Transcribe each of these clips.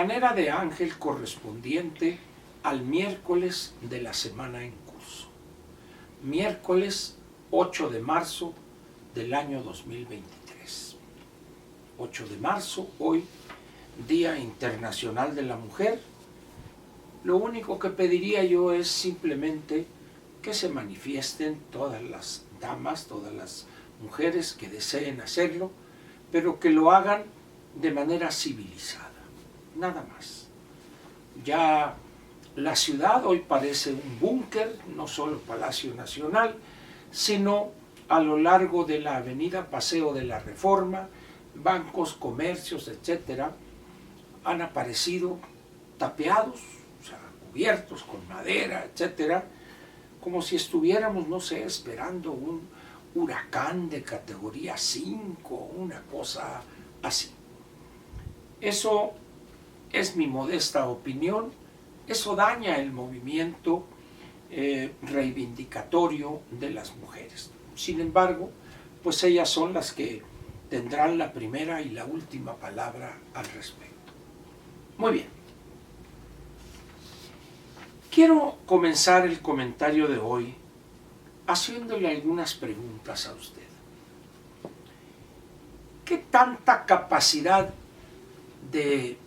mañanera de Ángel correspondiente al miércoles de la semana en curso. Miércoles 8 de marzo del año 2023. 8 de marzo, hoy, Día Internacional de la Mujer. Lo único que pediría yo es simplemente que se manifiesten todas las damas, todas las mujeres que deseen hacerlo, pero que lo hagan de manera civilizada, nada más. Ya la ciudad hoy parece un búnker, no solo Palacio Nacional, sino a lo largo de la avenida Paseo de la Reforma, bancos, comercios, etcétera, han aparecido tapiados, o sea, cubiertos con madera, etcétera, como si estuviéramos, no sé, esperando un huracán de categoría 5, una cosa así. Eso es mi modesta opinión, eso daña el movimiento reivindicatorio de las mujeres. Sin embargo, pues ellas son las que tendrán la primera y la última palabra al respecto. Muy bien. Quiero comenzar el comentario de hoy haciéndole algunas preguntas a usted. ¿Qué tanta capacidad de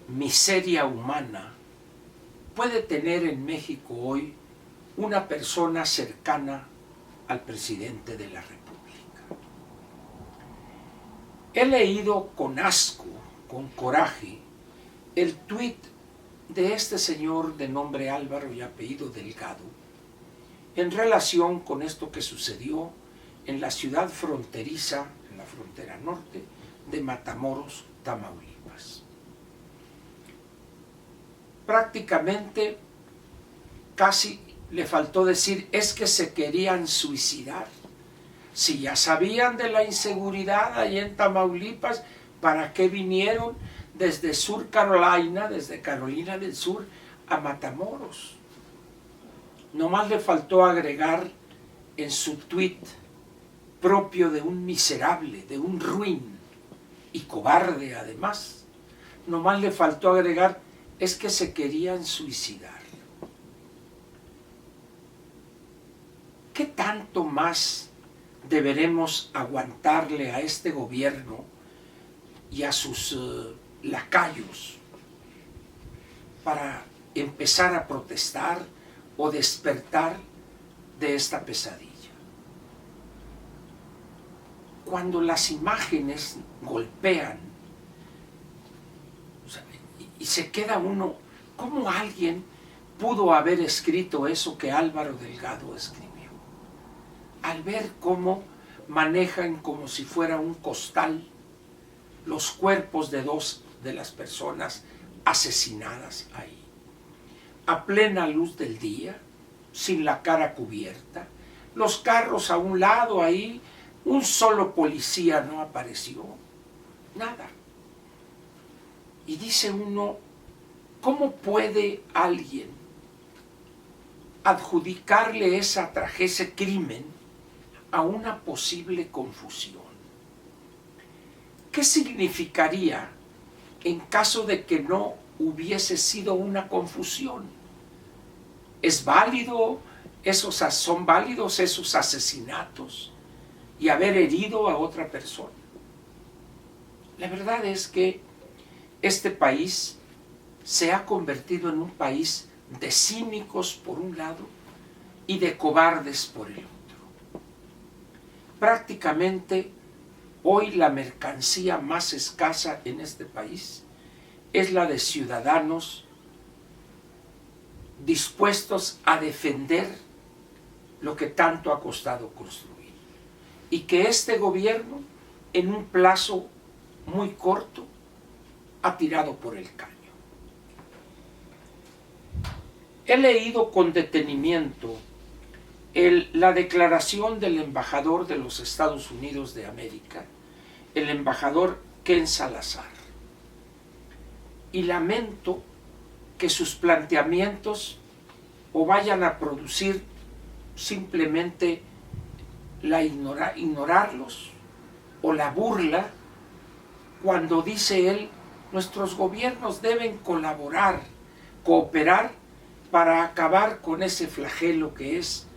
miseria humana puede tener en México hoy una persona cercana al presidente de la República? He leído con asco, con coraje, el tuit de este señor de nombre Álvaro y apellido Delgado en relación con esto que sucedió en la ciudad fronteriza, en la frontera norte de Matamoros, Tamaulipas. Prácticamente casi le faltó decir, es que se querían suicidar. Si ya sabían de la inseguridad ahí en Tamaulipas, ¿para qué vinieron desde Sur Carolina, desde Carolina del Sur, a Matamoros? Nomás le faltó agregar en su tuit, propio de un miserable, de un ruin y cobarde además, nomás le faltó agregar, es que se querían suicidar. ¿Qué tanto más deberemos aguantarle a este gobierno y a sus lacayos para empezar a protestar o despertar de esta pesadilla? Cuando las imágenes golpean, o sea, y se queda uno, ¿cómo alguien pudo haber escrito eso que Álvaro Delgado escribió? Al ver cómo manejan como si fuera un costal los cuerpos de dos de las personas asesinadas ahí, a plena luz del día, sin la cara cubierta, los carros a un lado ahí, un solo policía no apareció, nada. Y dice uno, ¿cómo puede alguien adjudicarle esa tragedia, ese crimen, a una posible confusión? ¿Qué significaría en caso de que no hubiese sido una confusión? ¿Es válido son válidos esos asesinatos y haber herido a otra persona? La verdad es que este país se ha convertido en un país de cínicos por un lado y de cobardes por el otro. Prácticamente hoy la mercancía más escasa en este país es la de ciudadanos dispuestos a defender lo que tanto ha costado construir. Y que este gobierno, en un plazo muy corto, ha tirado por el caño. He leído con detenimiento la declaración del embajador de los Estados Unidos de América, el embajador Ken Salazar, y lamento que sus planteamientos o vayan a producir simplemente ignorarlos o la burla, cuando dice él Nuestros gobiernos deben colaborar, cooperar para acabar con ese flagelo que es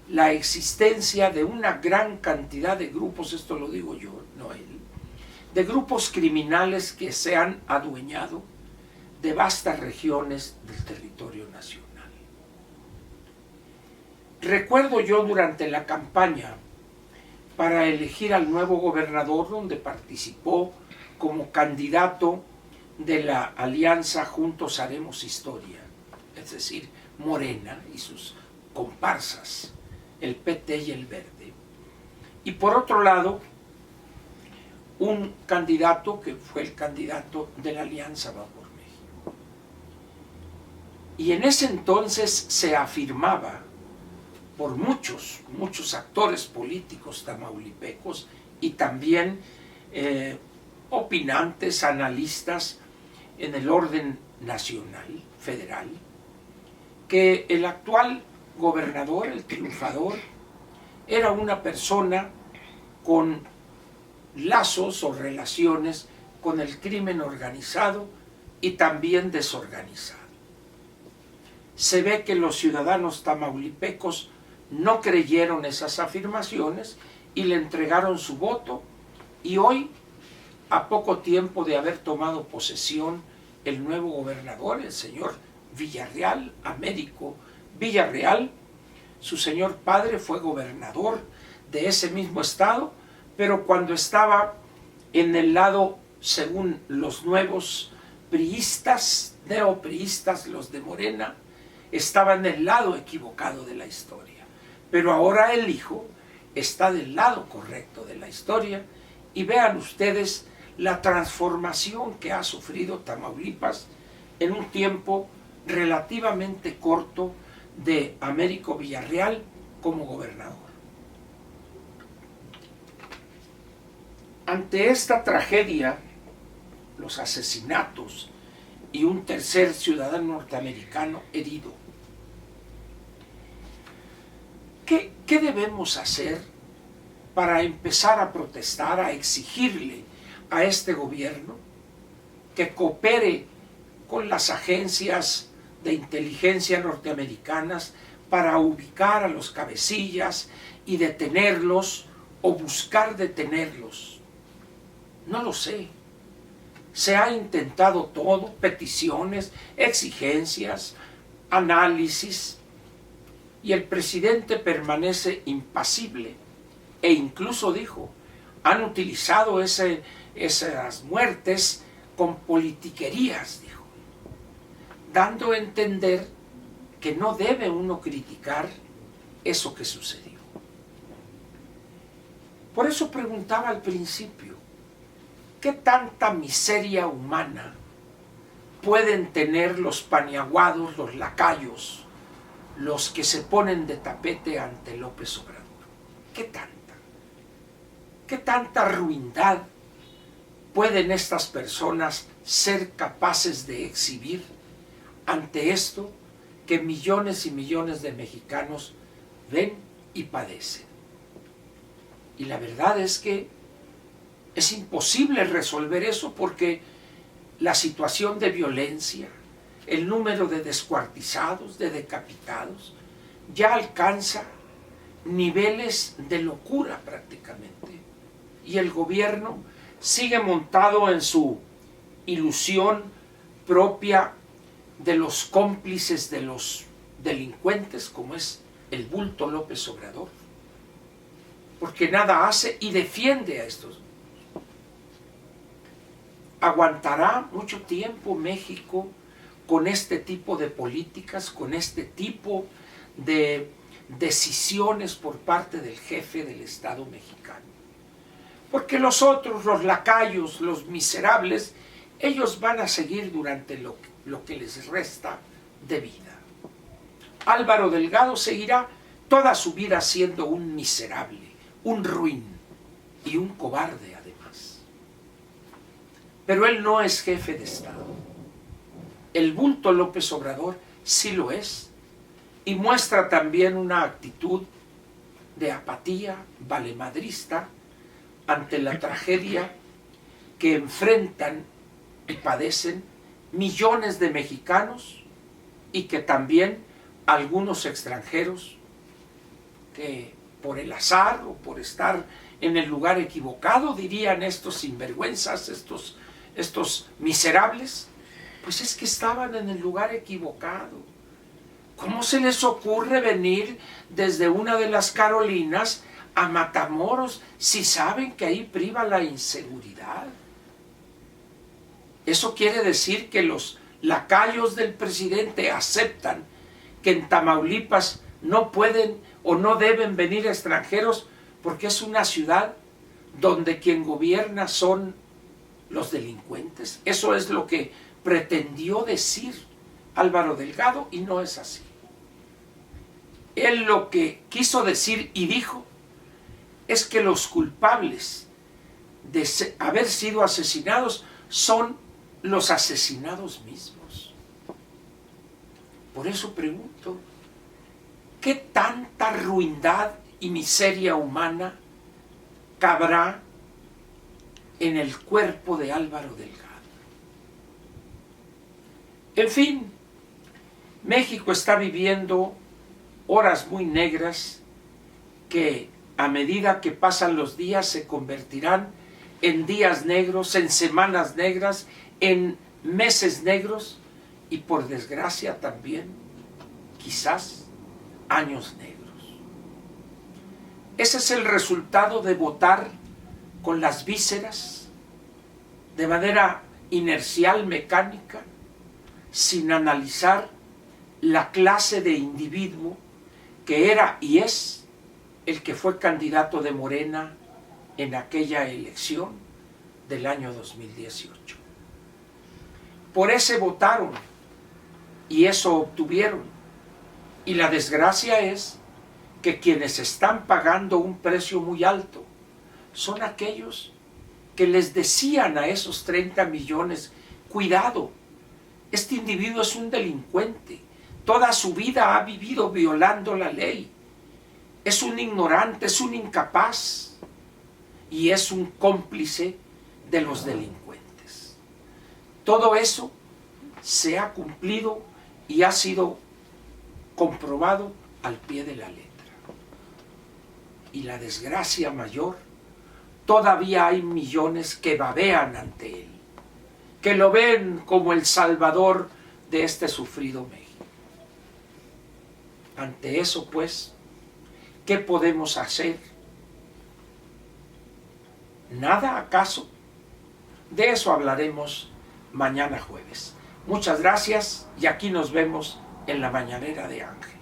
la existencia de una gran cantidad de grupos, esto lo digo yo, no él, de grupos criminales que se han adueñado de vastas regiones del territorio nacional. Recuerdo yo durante la campaña para elegir al nuevo gobernador, donde participó como candidato de la alianza Juntos Haremos Historia, es decir, Morena y sus comparsas, el PT y el Verde. Y por otro lado, un candidato que fue el candidato de la Alianza Va por México. Y en ese entonces se afirmaba por muchos actores políticos tamaulipecos y también opinantes, analistas en el orden nacional, federal, que el actual gobernador, el triunfador, era una persona con lazos o relaciones con el crimen organizado y también desorganizado. Se ve que los ciudadanos tamaulipecos no creyeron esas afirmaciones y le entregaron su voto, y hoy, a poco tiempo de haber tomado posesión el nuevo gobernador, el señor Villarreal, Américo Villarreal, su señor padre fue gobernador de ese mismo estado, pero cuando estaba en el lado, según los nuevos priistas, neopriistas, los de Morena, estaba en el lado equivocado de la historia. Pero ahora el hijo está del lado correcto de la historia, y vean ustedes la transformación que ha sufrido Tamaulipas en un tiempo relativamente corto de Américo Villarreal como gobernador. Ante esta tragedia, los asesinatos y un tercer ciudadano norteamericano herido, ¿qué debemos hacer para empezar a protestar, a exigirle a este gobierno que coopere con las agencias de inteligencia norteamericanas para ubicar a los cabecillas y detenerlos o buscar detenerlos? No lo sé. Se ha intentado todo, peticiones, exigencias, análisis, y el presidente permanece impasible, e incluso dijo, han utilizado esas muertes con politiquerías, dijo, dando a entender que no debe uno criticar eso que sucedió. Por eso preguntaba al principio, ¿qué tanta miseria humana pueden tener los paniaguados, los lacayos, los que se ponen de tapete ante López Obrador? ¿Qué tanta? ¿Qué tanta ruindad pueden estas personas ser capaces de exhibir ante esto que millones y millones de mexicanos ven y padecen? Y la verdad es que es imposible resolver eso, porque la situación de violencia, el número de descuartizados, de decapitados, ya alcanza niveles de locura prácticamente. Y el gobierno sigue montado en su ilusión propia de los cómplices de los delincuentes, como es el bulto López Obrador, porque nada hace y defiende a estos. ¿Aguantará mucho tiempo México con este tipo de políticas, con este tipo de decisiones por parte del jefe del Estado mexicano? Porque los otros, los lacayos, los miserables, ellos van a seguir durante lo que les resta de vida. Álvaro Delgado seguirá toda su vida siendo un miserable, un ruin y un cobarde además. Pero él no es jefe de Estado. El bulto López Obrador sí lo es, y muestra también una actitud de apatía valemadrista ante la tragedia que enfrentan y padecen millones de mexicanos y que también algunos extranjeros que por el azar o por estar en el lugar equivocado, dirían estos sinvergüenzas, estos miserables, pues es que estaban en el lugar equivocado. ¿Cómo se les ocurre venir desde una de las Carolinas a Matamoros si saben que ahí priva la inseguridad? Eso quiere decir que los lacayos del presidente aceptan que en Tamaulipas no pueden o no deben venir extranjeros porque es una ciudad donde quien gobierna son los delincuentes. Eso es lo que pretendió decir Álvaro Delgado y no es así. Él lo que quiso decir y dijo es que los culpables de haber sido asesinados son los asesinados mismos. Por eso pregunto, ¿qué tanta ruindad y miseria humana cabrá en el cuerpo de Álvaro Delgado? En fin, México está viviendo horas muy negras que a medida que pasan los días se convertirán en días negros, en semanas negras, en meses negros y por desgracia también quizás años negros. Ese es el resultado de votar con las vísceras, de manera inercial, mecánica, sin analizar la clase de individuo que era y es el que fue candidato de Morena en aquella elección del año 2018. Por ese votaron y eso obtuvieron. Y la desgracia es que quienes están pagando un precio muy alto son aquellos que les decían a esos 30 millones, cuidado, este individuo es un delincuente, toda su vida ha vivido violando la ley, es un ignorante, es un incapaz y es un cómplice de los delincuentes. Todo eso se ha cumplido y ha sido comprobado al pie de la letra. Y la desgracia mayor, todavía hay millones que babean ante él, que lo ven como el salvador de este sufrido México. Ante eso, pues, ¿qué podemos hacer? ¿Nada acaso? De eso hablaremos mañana jueves. Muchas gracias y aquí nos vemos en la mañanera de Ángel.